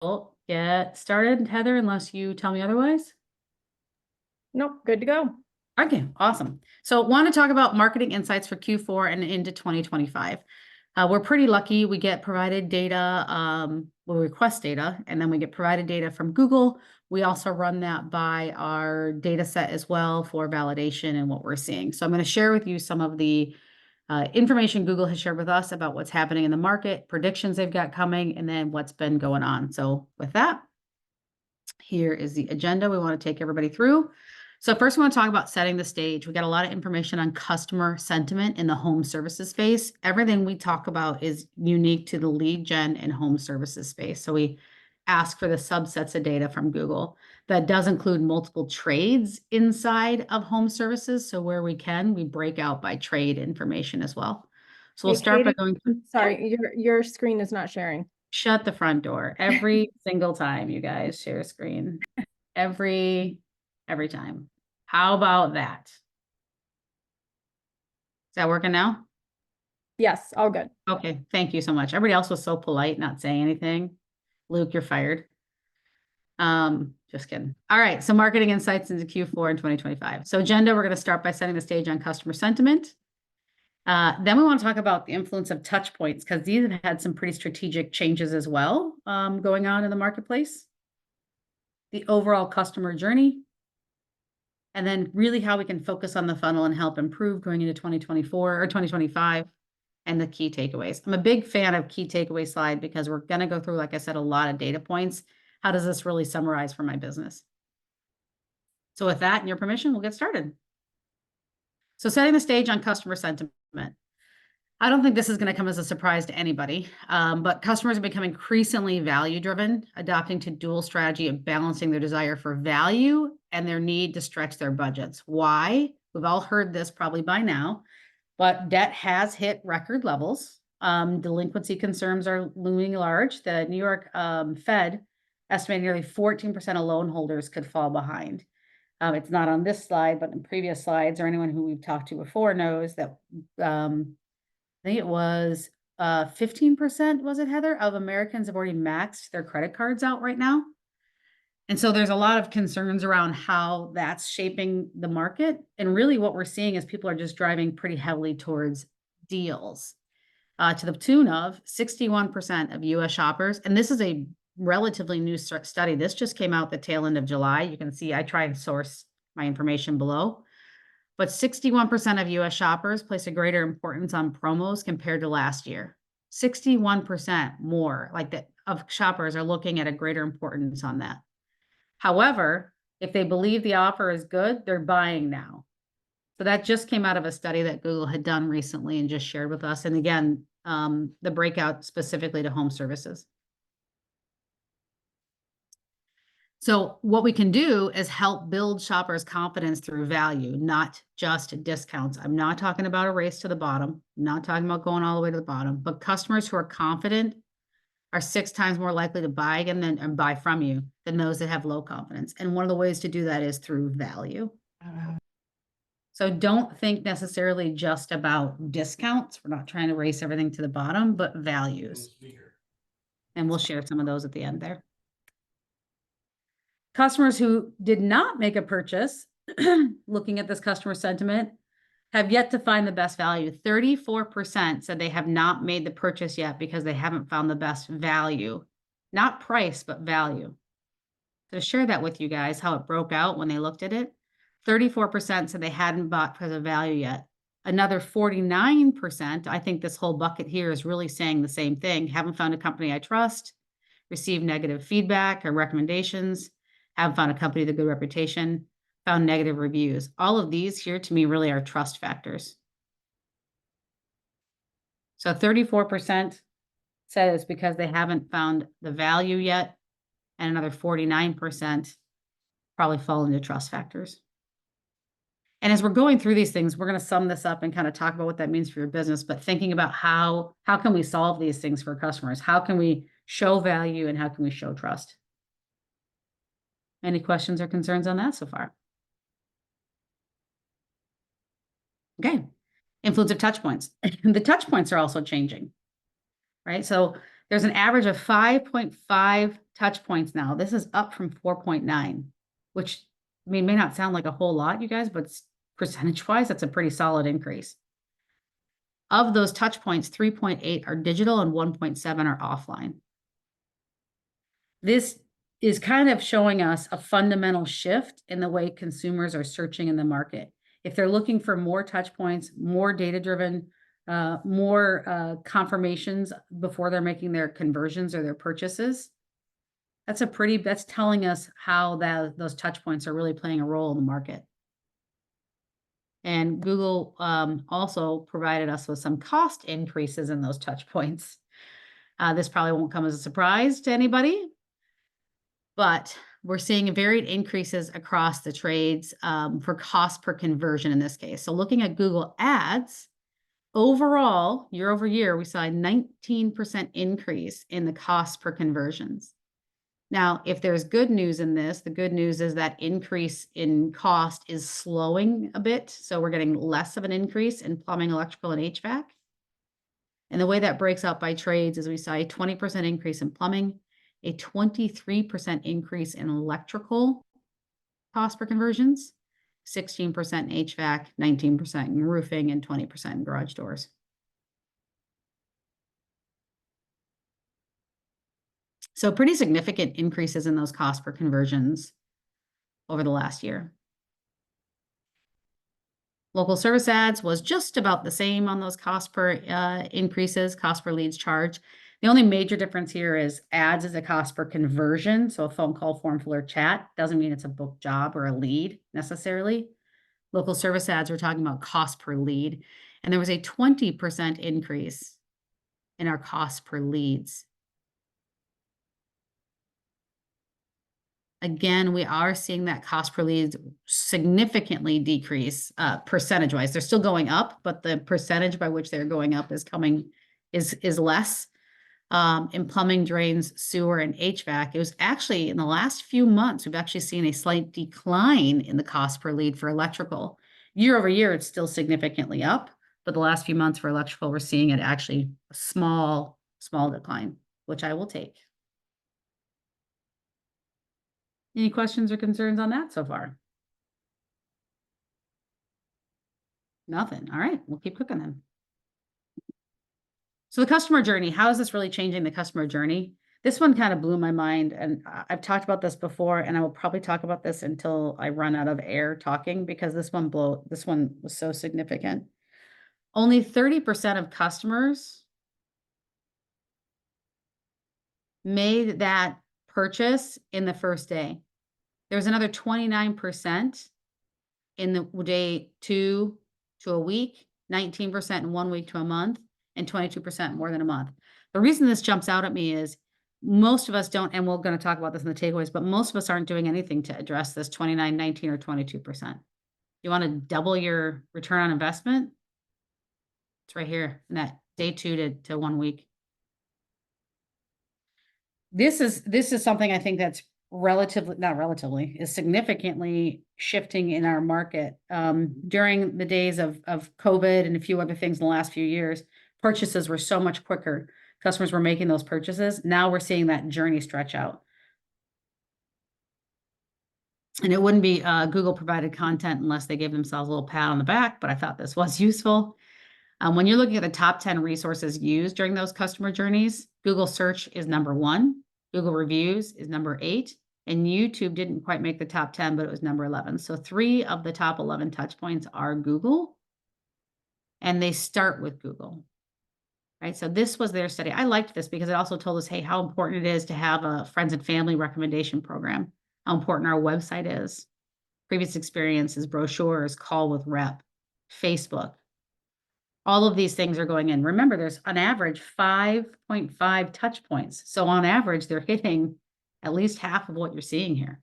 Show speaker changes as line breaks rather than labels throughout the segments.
We'll get started, Heather, unless you tell me otherwise.
Nope, good to go.
Okay, awesome. So want to talk about marketing insights for Q4 and into 2025. We're pretty lucky. We get provided data, we request data, and then we get provided data from Google. We also run that by our data set as well for validation and what we're seeing. So I'm going to share with you some of the information Google has shared with us about what's happening in the market, predictions they've got coming, and then what's been going on. So with that, here is the agenda we want to take everybody through. So first we want to talk about setting the stage. We got a lot of information on customer sentiment in the home services space. Everything we talk about is unique to the lead gen and home services space. So we ask for the subsets of data from Google. That does include multiple trades inside of home services. So where we can, we break out by trade information as well. So we'll
Hey,
start by
Katie,
going through.
I'm sorry, your screen is not sharing.
Shut the front door every single time you guys share a screen. Every time. How about that? Is that working now?
Yes, all good.
Okay, thank you so much. Everybody else was so polite, not saying anything. Luke, you're fired. Just kidding. All right, so marketing insights into Q4 in 2025. So agenda, we're going to start by setting the stage on customer sentiment. Then we want to talk about the influence of touch points because these have had some pretty strategic changes as well going on in the marketplace. The overall customer journey, and then really how we can focus on the funnel and help improve going into 2024 or 2025 and the key takeaways. I'm a big fan of key takeaway slide because we're going to go through, like I said, a lot of data points. How does this really summarize for my business? So with that and your permission, we'll get started. So setting the stage on customer sentiment. I don't think this is going to come as a surprise to anybody, but customers have become increasingly value-driven, adopting to dual strategy of balancing their desire for value and their need to stretch their budgets. Why? We've all heard this probably by now, but debt has hit record levels. Delinquency concerns are looming large. The New York Fed estimated nearly 14% of loan holders could fall behind. It's not on this slide, but in previous slides, or anyone who we've talked to before knows that I think it was 15%, was it, Heather, of Americans have already maxed their credit cards out right now. And so there's a lot of concerns around how that's shaping the market. And really what we're seeing is people are just driving pretty heavily towards deals to the tune of 61% of US shoppers. And this is a relatively new study. This just came out the tail end of July. You can see I try and source my information below. But 61% of US shoppers place a greater importance on promos compared to last year. 61% more like that of shoppers are looking at a greater importance on that. However, if they believe the offer is good, they're buying now. So that just came out of a study that Google had done recently and just shared with us. And again, the breakout specifically to home services. So what we can do is help build shoppers' confidence through value, not just discounts. I'm not talking about a race to the bottom. I'm not talking about going all the way to the bottom, but customers who are confident are 6 times more likely to buy again and buy from you than those that have low confidence. And one of the ways to do that is through value. So don't think necessarily just about discounts. We're not trying to race everything to the bottom, but values. And we'll share some of those at the end there. Customers who did not make a purchase, looking at this customer sentiment, have yet to find the best value. 34% said they have not made the purchase yet because they haven't found the best value, not price, but value. So share that with you guys, how it broke out when they looked at it. 34% said they hadn't bought because of value yet. Another 49%, I think this whole bucket here is really saying the same thing. Haven't found a company I trust, received negative feedback or recommendations, haven't found a company with a good reputation, found negative reviews. All of these here to me really are trust factors. So 34% said it's because they haven't found the value yet, and another 49% probably fall into trust factors. And as we're going through these things, we're going to sum this up and kind of talk about what that means for your business, but thinking about how can we solve these things for customers? How can we show value and how can we show trust? Any questions or concerns on that so far? Okay. Influence of touch points. The touch points are also changing, right? So There's an average of 5.5 touch points now. This is up from 4.9, which I mean may not sound like a whole lot, you guys, but percentage-wise, that's a pretty solid increase. Of those touch points, 3.8 are digital and 1.7 are offline. This is kind of showing us a fundamental shift in the way consumers are searching in the market. If they're looking for more touch points, more data-driven, more confirmations before they're making their conversions or their purchases, that's telling us how those touch points are really playing a role in the market. And Google also provided us with some cost increases in those touch points. This probably won't come as a surprise to anybody, but we're seeing varied increases across the trades for cost per conversion in this case. So looking at Google Ads, overall, year over year, we saw a 19% increase in the cost per conversions. Now, if there's good news in this, the good news is that increase in cost is slowing a bit. So we're getting less of an increase in plumbing, electrical, and HVAC. And the way that breaks out by trades is we saw a 20% increase in plumbing, a 23% increase in electrical cost per conversions, 16% in HVAC, 19% in roofing, and 20% in garage doors. So pretty significant increases in those cost per conversions over the last year. Local service ads was just about the same on those cost per increases, cost per leads charged. The only major difference here is ads is a cost per conversion. So a phone call, form fill, or chat doesn't mean it's a book job or a lead necessarily. Local service ads, we're talking about cost per lead. And there was a 20% increase in our cost per leads. Again, we are seeing that cost per lead significantly decrease percentage-wise. They're still going up, but the percentage by which they're going up is less. In plumbing, drains, sewer, and HVAC, it was actually in the last few months, we've actually seen a slight decline in the cost per lead for electrical. Year over year, it's still significantly up, but the last few months for electrical, we're seeing it actually a small decline, which I will take. Any questions or concerns on that so far? Nothing. All right, we'll keep cooking then. So the customer journey, how is this really changing the customer journey? This one kind of blew my mind, and I've talked about this before, and I will probably talk about this until I run out of air talking, because this one was so significant. Only 30% of customers made that purchase in the first day. There was another 29% in the day 2 to a week, 19% in 1 week to a month, and 22% more than a month. The reason this jumps out at me is most of us don't, and we're going to talk about this in the takeaways, but most of us aren't doing anything to address this 29, 19, or 22%. You want to double your return on investment? It's right here in that day 2 to 1 week. This is something I think that's is significantly shifting in our market. During the days of COVID and a few other things in the last few years, purchases were so much quicker. Customers were making those purchases. Now we're seeing that journey stretch out. And it wouldn't be Google provided content unless they gave themselves a little pat on the back, but I thought this was useful. When you're looking at the top 10 resources used during those customer journeys, Google search is number 1. Google reviews is number 8, and YouTube didn't quite make the top 10, but it was number 11. So 3 of the top 11 touch points are Google, and they start with Google, right? So this was their study. I liked this because it also told us, hey, how important it is to have a friends and family recommendation program, how important our website is, previous experiences, brochures, call with rep, Facebook. All of these things are going in. Remember, there's on average 5.5 touch points. So on average, they're hitting at least half of what you're seeing here.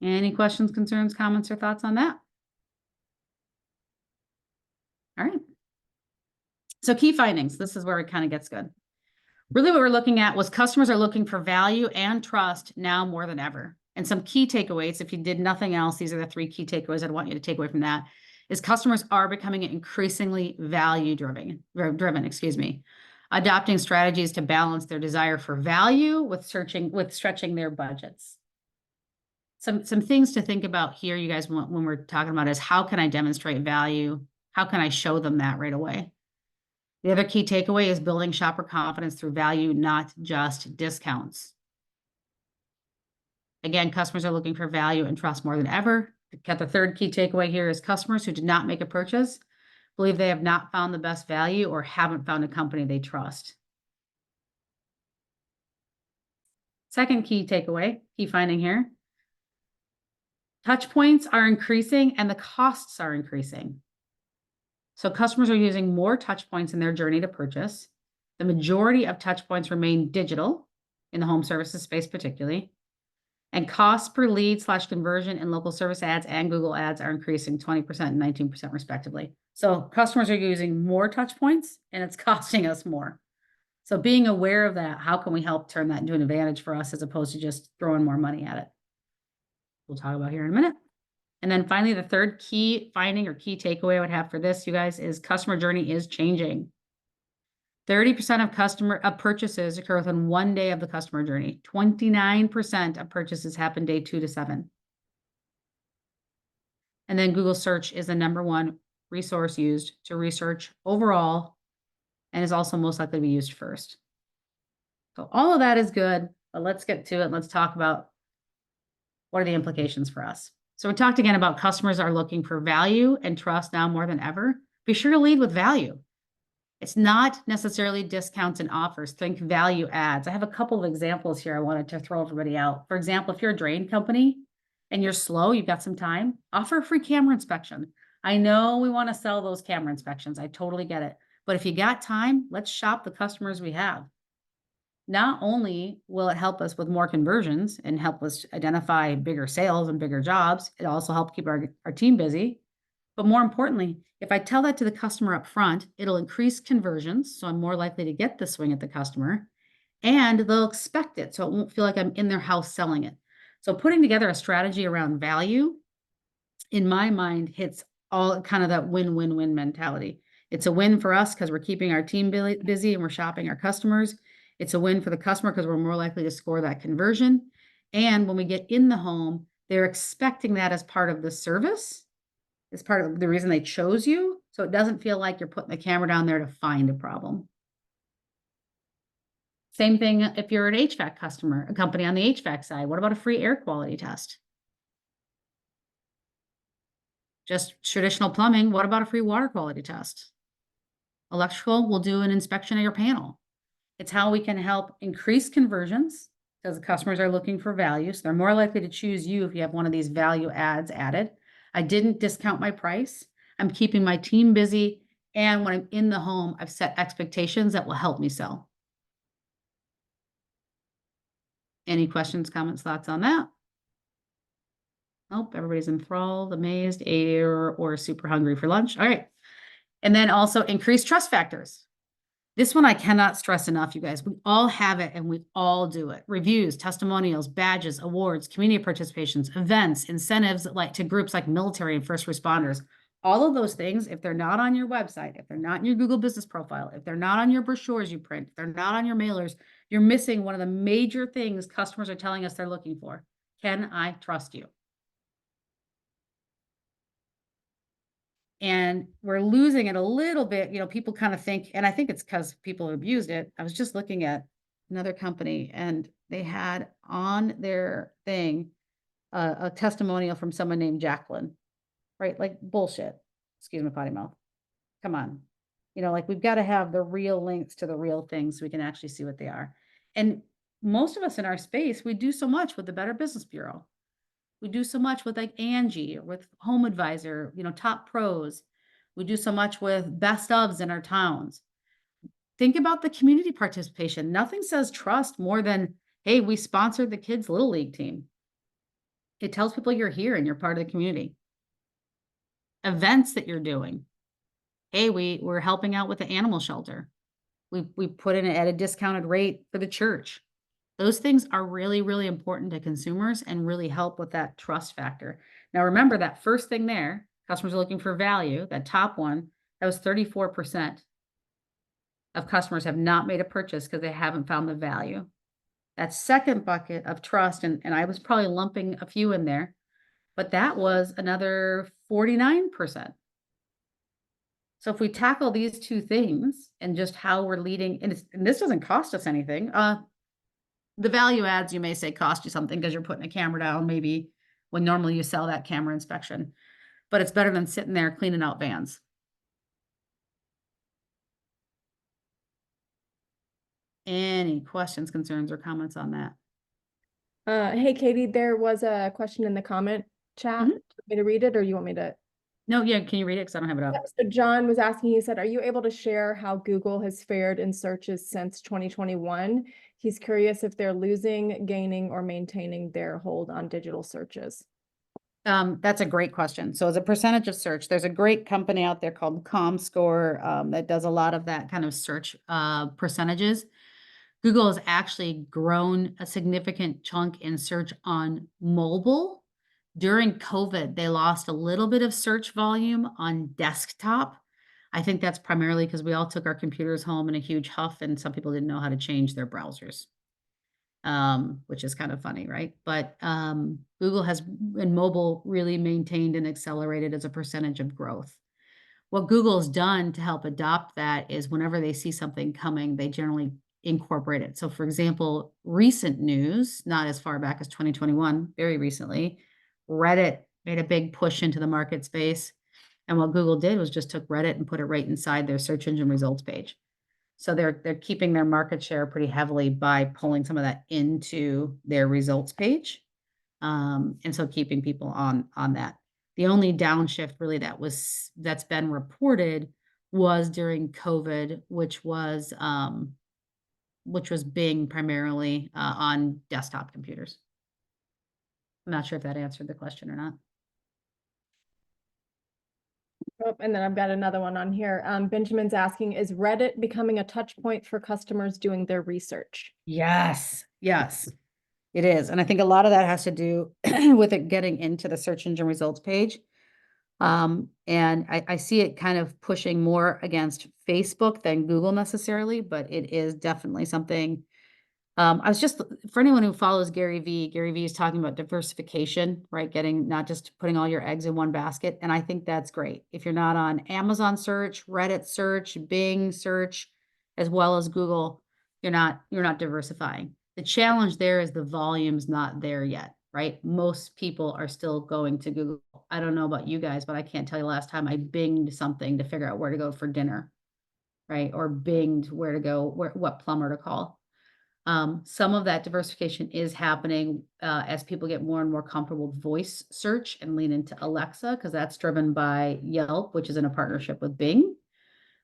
Any questions, concerns, comments, or thoughts on that? All right. So key findings. This is where it kind of gets good. Really what we're looking at was customers are looking for value and trust now more than ever. And some key takeaways, if you did nothing else, these are the 3 key takeaways I'd want you to take away from that. is customers are becoming increasingly value driven, adopting strategies to balance their desire for value with stretching their budgets. Some things to think about here, you guys, when we're talking about is how can I demonstrate value? How can I show them that right away? The other key takeaway is building shopper confidence through value, not just discounts. Again, customers are looking for value and trust more than ever. The third key takeaway here is customers who did not make a purchase believe they have not found the best value or haven't found a company they trust. Second key takeaway, key finding here. Touch points are increasing and the costs are increasing. So customers are using more touch points in their journey to purchase. The majority of touch points remain digital in the home services space particularly. And costs per lead / conversion in local service ads and Google ads are increasing 20% and 19% respectively. So customers are using more touch points and it's costing us more. So being aware of that, how can we help turn that into an advantage for us as opposed to just throwing more money at it? We'll talk about here in a minute. And then finally, the third key finding or key takeaway I would have for this, you guys, is customer journey is changing. 30% of purchases occur within 1 day of the customer journey. 29% of purchases happen day 2 to 7. And then Google search is the #1 resource used to research overall and is also most likely to be used first. So all of that is good, but let's get to it. Let's talk about what are the implications for us. So we talked again about customers are looking for value and trust now more than ever. Be sure to lead with value. It's not necessarily discounts and offers. Think value ads. I have a couple of examples here I wanted to throw everybody out. For example, if you're a drain company and you're slow, you've got some time, offer a free camera inspection. I know we want to sell those camera inspections. I totally get it. But if you got time, let's shop the customers we have. Not only will it help us with more conversions and help us identify bigger sales and bigger jobs, it also helps keep our team busy. But more importantly, if I tell that to the customer up front, it'll increase conversions. So I'm more likely to get the swing at the customer and they'll expect it. So it won't feel like I'm in their house selling it. So putting together a strategy around value, in my mind, hits all kind of that win-win-win mentality. It's a win for us because we're keeping our team busy and we're shopping our customers. It's a win for the customer because we're more likely to score that conversion. And when we get in the home, they're expecting that as part of the service. It's part of the reason they chose you. So it doesn't feel like you're putting the camera down there to find a problem. Same thing if you're an HVAC customer, a company on the HVAC side. What about a free air quality test? Just traditional plumbing. What about a free water quality test? Electrical, we'll do an inspection of your panel. It's how we can help increase conversions because the customers are looking for value. So they're more likely to choose you if you have one of these value ads added. I didn't discount my price. I'm keeping my team busy. And when I'm in the home, I've set expectations that will help me sell. Any questions, comments, thoughts on that? Nope, everybody's enthralled, amazed, or super hungry for lunch. All right. And then also increase trust factors. This one I cannot stress enough, you guys. We all have it and we all do it. Reviews, testimonials, badges, awards, community participations, events, incentives to groups like military and first responders. All of those things, if they're not on your website, if they're not in your Google business profile, if they're not on your brochures you print, if they're not on your mailers, you're missing one of the major things customers are telling us they're looking for. Can I trust you? And we're losing it a little bit. You know, people kind of think, and I think it's because people have abused it. I was just looking at another company and they had on their thing a testimonial from someone named Jacqueline, right? Like bullshit. Excuse my potty mouth. Come on. You know, like we've got to have the real links to the real things so we can actually see what they are. And most of us in our space, we do so much with the Better Business Bureau. We do so much with like Angie or with Home Advisor, you know, top pros. We do so much with best ofs in our towns. Think about the community participation. Nothing says trust more than, hey, we sponsored the kids' Little League team. It tells people you're here and you're part of the community. Events that you're doing. Hey, we're helping out with the animal shelter. We put in it at a discounted rate for the church. Those things are really, really important to consumers and really help with that trust factor. Now, remember that first thing there, Customers are looking for value. That top one, that was 34% of customers have not made a purchase because they haven't found the value. That second bucket of trust, and I was probably lumping a few in there, but that was another 49%. So if we tackle these two things and just how we're leading, and this doesn't cost us anything. The value adds, you may say, cost you something because you're putting a camera down, maybe when normally you sell that camera inspection, but it's better than sitting there cleaning out vans. Any questions, concerns, or comments on that?
Hey, Katie, there was a question in the comment chat.
Mhm.
Do you want me to read it or you want me to?
No, yeah, can you read it? Because I don't have it up.
So John was asking, he said, are you able to share how Google has fared in searches since 2021? He's curious if they're losing, gaining, or maintaining their hold on digital searches.
That's a great question. So as a percentage of search, there's a great company out there called ComScore that does a lot of that kind of search percentages. Google has actually grown a significant chunk in search on mobile. During COVID, they lost a little bit of search volume on desktop. I think that's primarily because we all took our computers home in a huge huff and some people didn't know how to change their browsers, which is kind of funny, right? But Google has, in mobile, really maintained and accelerated as a percentage of growth. What Google's done to help adopt that is whenever they see something coming, they generally incorporate it. So for example, recent news, not as far back as 2021, very recently, Reddit made a big push into the market space. And what Google did was just took Reddit and put it right inside their search engine results page. So they're keeping their market share pretty heavily by pulling some of that into their results page. And so keeping people on that. The only downshift really that's been reported was during COVID, which was Bing primarily on desktop computers. I'm not sure if that answered the question or not.
Oh, and then I've got another one on here. Benjamin's asking, is Reddit becoming a touch point for customers doing their research?
Yes, yes, it is. And I think a lot of that has to do with it getting into the search engine results page. And I see it kind of pushing more against Facebook than Google necessarily, but it is definitely something. I was just, for anyone who follows Gary Vee is talking about diversification, right? Getting, not just putting all your eggs in one basket. And I think that's great. If you're not on Amazon search, Reddit search, Bing search, as well as Google, you're not diversifying. The challenge there is the volume's not there yet, right? Most people are still going to Google. I don't know about you guys, but I can't tell you last time I binged something to figure out where to go for dinner, right? Or binged where to go, what plumber to call. Some of that diversification is happening as people get more and more comfortable with voice search and lean into Alexa, because that's driven by Yelp, which is in a partnership with Bing.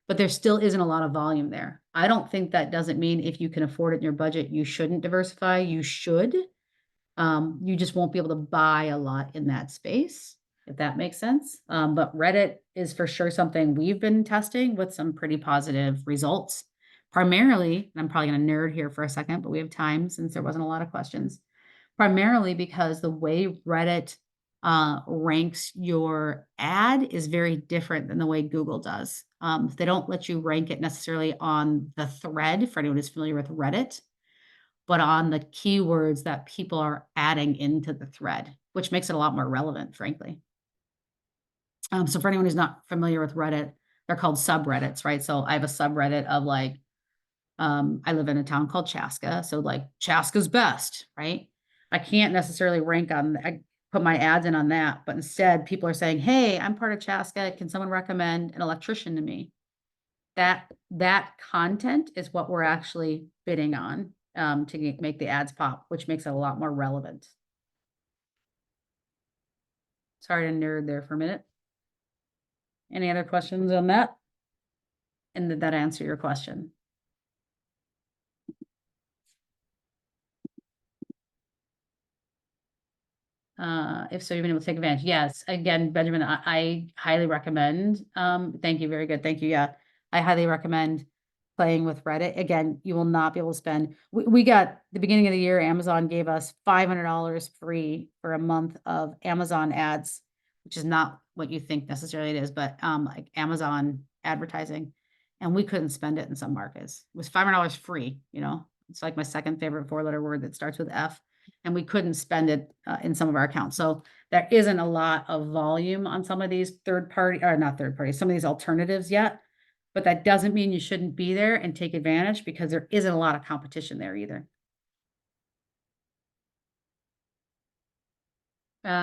But there still isn't a lot of volume there. I don't think that doesn't mean if you can afford it in your budget, you shouldn't diversify. You should. You just won't be able to buy a lot in that space, if that makes sense. But Reddit is for sure something we've been testing with some pretty positive results. Primarily, and I'm probably going to nerd here for a second, but we have time since there wasn't a lot of questions. Primarily because the way Reddit ranks your ad is very different than the way Google does. They don't let you rank it necessarily on the thread, for anyone who's familiar with Reddit, but on the keywords that people are adding into the thread, which makes it a lot more relevant, frankly. So for anyone who's not familiar with Reddit, they're called subreddits, right? So I have a subreddit of like, I live in a town called Chaska. So like Chaska's best, right? I can't necessarily rank on, I put my ads in on that, but instead people are saying, hey, I'm part of Chaska. Can someone recommend an electrician to me? That content is what we're actually bidding on to make the ads pop, which makes it a lot more relevant. Sorry to nerd there for a minute. Any other questions on that? And did that answer your question? If so, you've been able to take advantage. Yes. Again, Benjamin, I highly recommend. Thank you. Very good. Thank you. Yeah. I highly recommend playing with Reddit. Again, you will not be able to spend. We got the beginning of the year, Amazon gave us $500 free for a month of Amazon ads, which what you think necessarily it is, but like Amazon advertising, and we couldn't spend it in some markets. It was $500 free, you know. It's like my second favorite four-letter word that starts with F, and we couldn't spend it in some of our accounts. So there isn't a lot of volume on some of these third party, or not third party, some of these alternatives yet. But that doesn't mean you shouldn't be there and take advantage, because there isn't a lot of competition there either.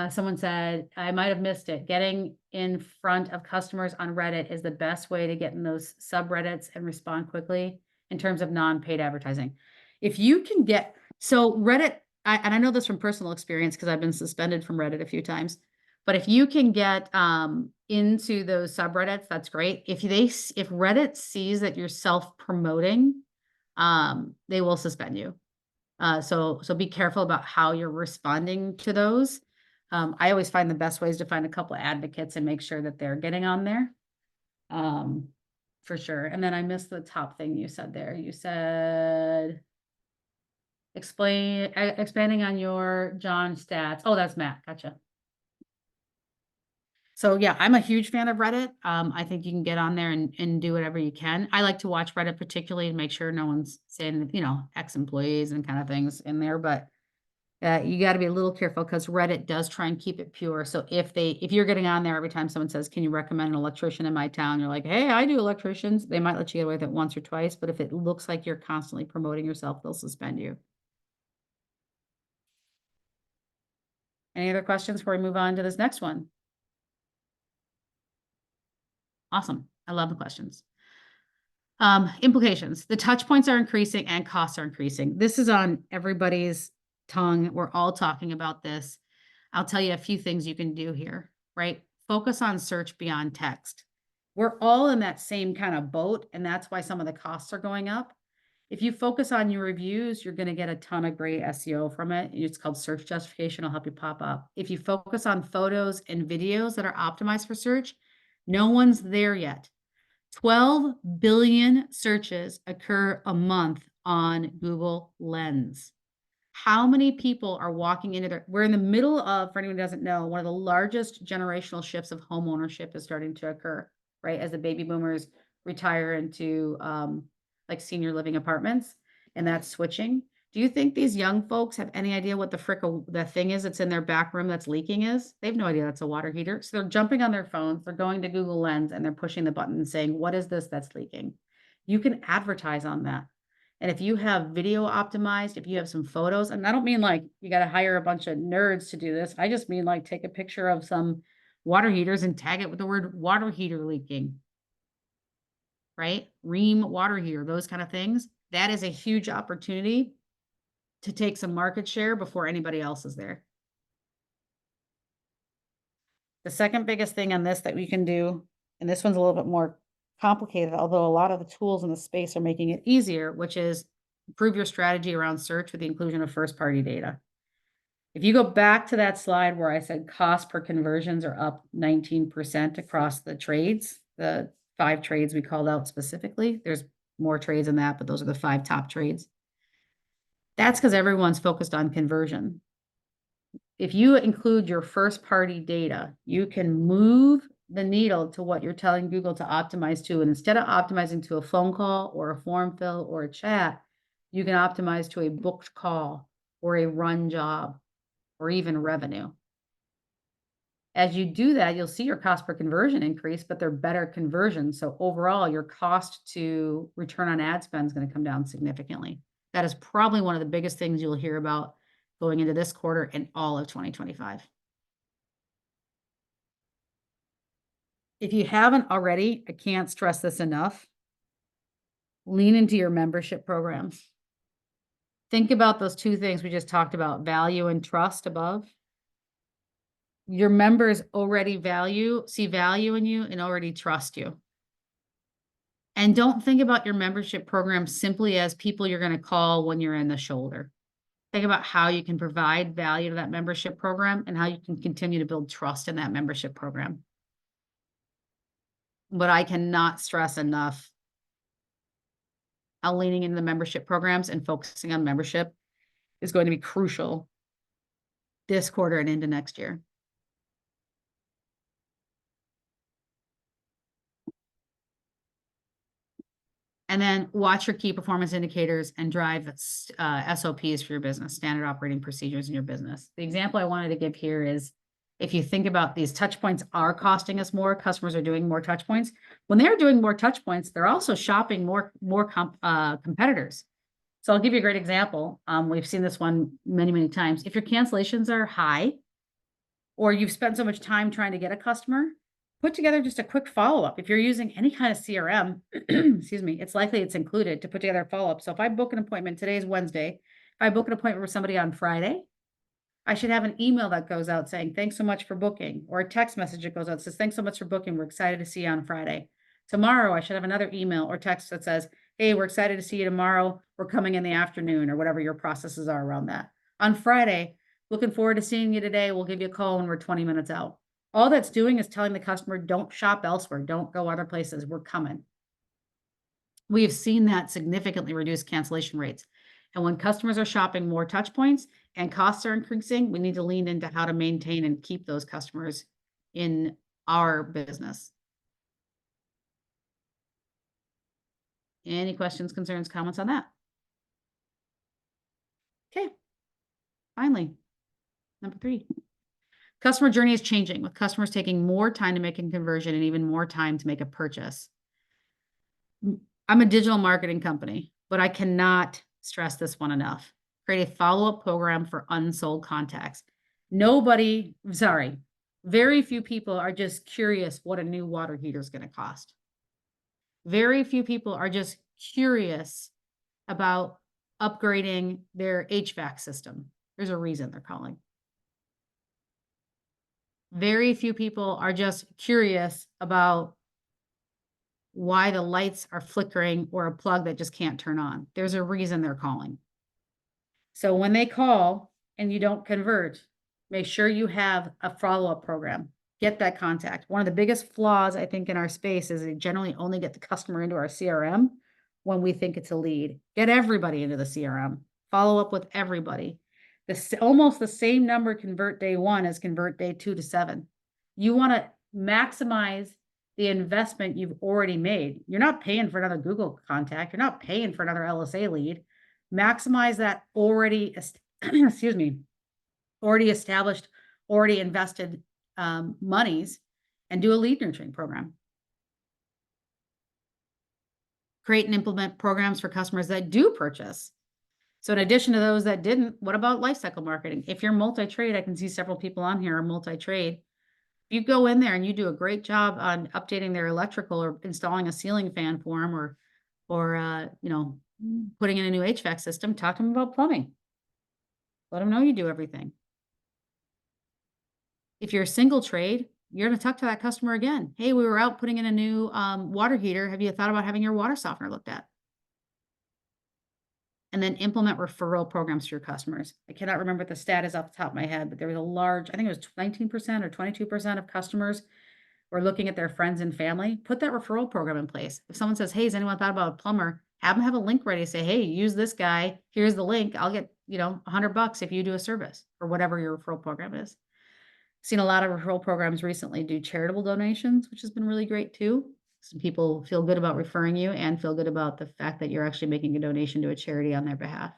Someone said, I might have missed it. Getting in front of customers on Reddit is the best way to get in those subreddits and respond quickly in terms of non-paid advertising. If you can get, so Reddit, and I know this from personal experience because I've been suspended from Reddit a few times, but if you can get into those subreddits, that's great. If Reddit sees that you're self-promoting, they will suspend you. So be careful about how you're responding to those. I always find the best ways to find a couple of advocates and make sure that they're getting on there. For sure. And then I missed the top thing you said there. You said expanding on your John stats. Oh, that's Matt. Gotcha. So yeah, I'm a huge fan of Reddit. I think you can get on there and do whatever you can. I like to watch Reddit particularly and make sure no one's saying, you know, ex-employees and kind of things in there, but you got to be a little careful because Reddit does try and keep it pure. So if you're getting on there every time someone says, can you recommend an electrician in my town? You're like, hey, I do electricians. They might let you get away with it once or twice, but if it looks like you're constantly promoting yourself, they'll suspend you. Any other questions before we move on to this next one? Awesome. I love the questions. Implications. The touch points are increasing and costs are increasing. This is on everybody's tongue. We're all talking about this. I'll tell you a few things you can do here, right? Focus on search beyond text. We're all in that same kind of boat, and that's why some of the costs are going up. If you focus on your reviews, you're going to get a ton of great SEO from it. It's called search justification. It'll help you pop up. If you focus on photos and videos that are optimized for search, no one's there yet. 12 billion searches occur a month on Google Lens. How many people are walking into there? We're in the middle of, for anyone who doesn't know, one of the largest generational shifts of home ownership is starting to occur, right? As the baby boomers retire into like senior living apartments, and that's switching. Do you think these young folks have any idea what the thing is that's in their back room that's leaking is? They have no idea that's a water heater. So they're jumping on their phones, they're going to Google Lens and they're pushing the button and saying, what is this that's leaking? You can advertise on that. And if you have video optimized, if you have some photos, and I don't mean like you got to hire a bunch of nerds to do this. I just mean like take a picture of some water heaters and tag it with the word water heater leaking, right? Ream water heater, those kind of things. That is a huge opportunity to take some market share before anybody else is there. The second biggest thing on this that we can do, and this one's a little bit more complicated, although a lot of the tools in the space are making it easier, which is improve your strategy around search with the inclusion of first-party data. If you go back to that slide where I said cost per conversions are up 19% across the trades, the 5 trades we called out specifically, there's more trades than that, but those are the 5 top trades. That's because everyone's focused on conversion. If you include your first party data, you can move the needle to what you're telling Google to optimize to. And instead of optimizing to a phone call or a form fill or a chat, you can optimize to a booked call or a run job or even revenue. As you do that, you'll see your cost per conversion increase, but they're better conversions. So overall, your cost to return on ad spend is going to come down significantly. That is probably one of the biggest things you'll hear about going into this quarter and all of 2025. If you haven't already, I can't stress this enough. Lean into your membership programs. Think about those 2 things we just talked about, value and trust above. Your members already see value in you and already trust you. And don't think about your membership program simply as people you're going to call when you're in the shoulder. Think about how you can provide value to that membership program and how you can continue to build trust in that membership program. But I cannot stress enough how leaning into the membership programs and focusing on membership is going to be crucial this quarter and into next year. And then watch your key performance indicators and drive SOPs for your business, standard operating procedures in your business. The example I wanted to give here is if you think about these touch points are costing us more, customers are doing more touch points. When they're doing more touch points, they're also shopping more competitors. So I'll give you a great example. We've seen this one many, many times. If your cancellations are high, or you've spent so much time trying to get a customer, put together just a quick follow-up. If you're using any kind of CRM, excuse me, it's likely it's included to put together a follow-up. So if I book an appointment, today is Wednesday, if I book an appointment with somebody on Friday, I should have an email that goes out saying, thanks so much for booking, or a text message that goes out that says, thanks so much for booking. We're excited to see you on Friday. Tomorrow, I should have another email or text that says, hey, we're excited to see you tomorrow. We're coming in the afternoon, or whatever your processes are around that. On Friday, looking forward to seeing you today. We'll give you a call when we're 20 minutes out. All that's doing is telling the customer, don't shop elsewhere. Don't go other places. We're coming. We have seen that significantly reduce cancellation rates. And when customers are shopping more touch points and costs are increasing, we need to lean into how to maintain and keep those customers in our business. Any questions, concerns, comments on that? Okay. Finally, number 3. Customer journey is changing, with customers taking more time to make a conversion and even more time to make a purchase. I'm a digital marketing company, but I cannot stress this one enough. Create a follow-up program for unsold contacts. Very few people are just curious what a new water heater is going to cost. Very few people are just curious about upgrading their HVAC system. There's a reason they're calling. Very few people are just curious about why the lights are flickering or a plug that just can't turn on. There's a reason they're calling. So when they call and you don't convert, make sure you have a follow-up program. Get that contact. One of the biggest flaws, I think, in our space is they generally only get the customer into our CRM when we think it's a lead. Get everybody into the CRM. Follow up with everybody. Almost the same number convert day 1 as convert day 2 to 7. You want to maximize the investment you've already made. You're not paying for another Google contact. You're not paying for another LSA lead. Maximize that already, excuse me, already established, already invested monies, and do a lead nurturing program. Create and implement programs for customers that do purchase. So in addition to those that didn't, what about lifecycle marketing? If you're multi-trade, I can see several people on here are multi-trade. You go in there and you do a great job on updating their electrical or installing a ceiling fan for them, or putting in a new HVAC system. Talk to them about plumbing. Let them know you do everything. If you're a single trade, you're going to talk to that customer again. Hey, we were out putting in a new water heater. Have you thought about having your water softener looked at? And then implement referral programs to your customers. I cannot remember what the stat is off the top of my head, but there was a large, I think it was 19% or 22% of customers were looking at their friends and family. Put that referral program in place. If someone says, hey, has anyone thought about a plumber? Have them have a link ready to say, hey, use this guy. Here's the link. I'll get, $100 if you do a service, or whatever your referral program is. Seen a lot of referral programs recently do charitable donations, which has been really great too. Some people feel good about referring you and feel good about the fact that you're actually making a donation to a charity on their behalf.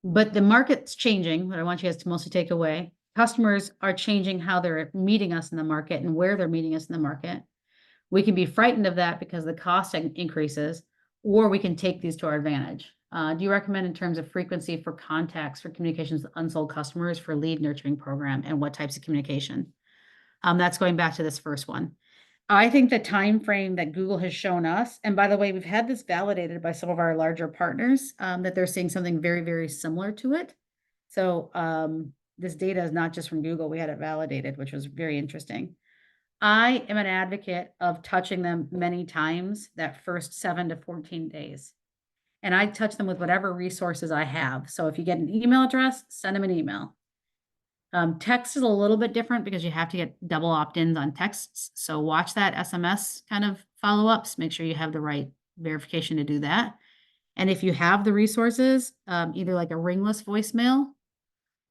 But the market's changing. What I want you guys to mostly take away, customers are changing how they're meeting us in the market and where they're meeting us in the market. We can be frightened of that because the cost increases, or we can take these to our advantage. Do you recommend in terms of frequency for contacts for communications with unsold customers for lead nurturing program, and what types of communication? That's going back to this first one. I think the time frame that Google has shown us, and by the way, we've had this validated by some of our larger partners, that they're seeing something very, very similar to it. So this data is not just from Google. We had it validated, which was very interesting. I am an advocate of touching them many times that first 7 to 14 days. And I touch them with whatever resources I have. So if you get an email address, send them an email. Text is a little bit different because you have to get double opt-ins on texts. So watch that SMS kind of follow-ups. Make sure you have the right verification to do that. And if you have the resources, either like a ringless voicemail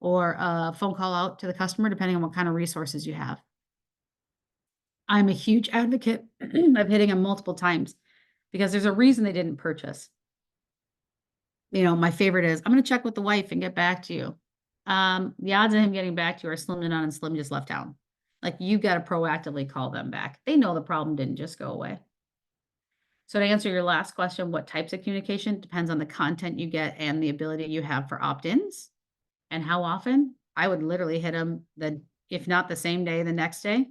or a phone call out to the customer, depending on what kind of resources you have. I'm a huge advocate of hitting them multiple times because there's a reason they didn't purchase. My favorite is, I'm going to check with the wife and get back to you. The odds of him getting back to you are slim to none, and Slim just left town. Like, you got to proactively call them back. They know the problem didn't just go away. So to answer your last question, what types of communication depends on the content you get and the ability you have for opt-ins and how often. I would literally hit them if not the same day, the next day,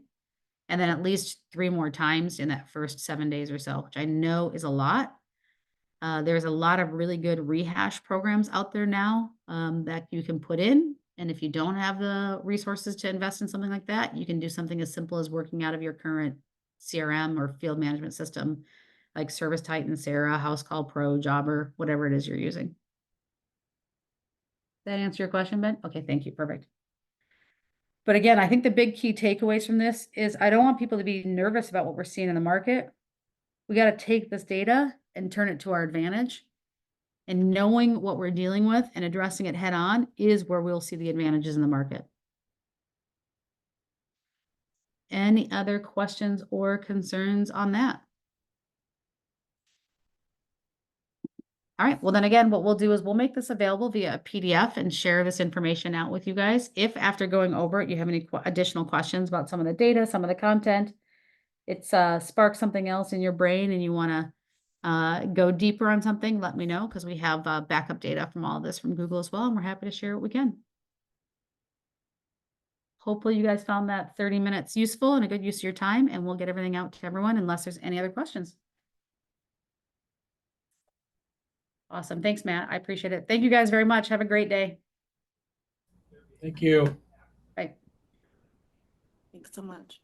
and then at least 3 more times in that first 7 days or so, which I know is a lot. There's a lot of really good rehash programs out there now that you can put in. And if you don't have the resources to invest in something like that, you can do something as simple as working out of your current CRM or field management system, like Service Titan, Sarah, House Call Pro, Jobber, whatever it is you're using. That answer your question, Ben? Okay, thank you. Perfect. But again, I think the big key takeaways from this is I don't want people to be nervous about what we're seeing in the market. We got to take this data and turn it to our advantage. And knowing what we're dealing with and addressing it head on is where we'll see the advantages in the market. Any other questions or concerns on that? All right, well then again, what we'll do is we'll make this available via a PDF and share this information out with you guys. If after going over it, you have any additional questions about some of the data, some of the content, it's sparked something else in your brain and you want to go deeper on something, let me know, because we have backup data from all of this from Google as well, and we're happy to share what we can. Hopefully you guys found that 30 minutes useful and a good use of your time, and we'll get everything out to everyone unless there's any other questions. Awesome. Thanks, Matt. I appreciate it. Thank you guys very much. Have a great day.
Thank you.
Bye.
Thanks so much.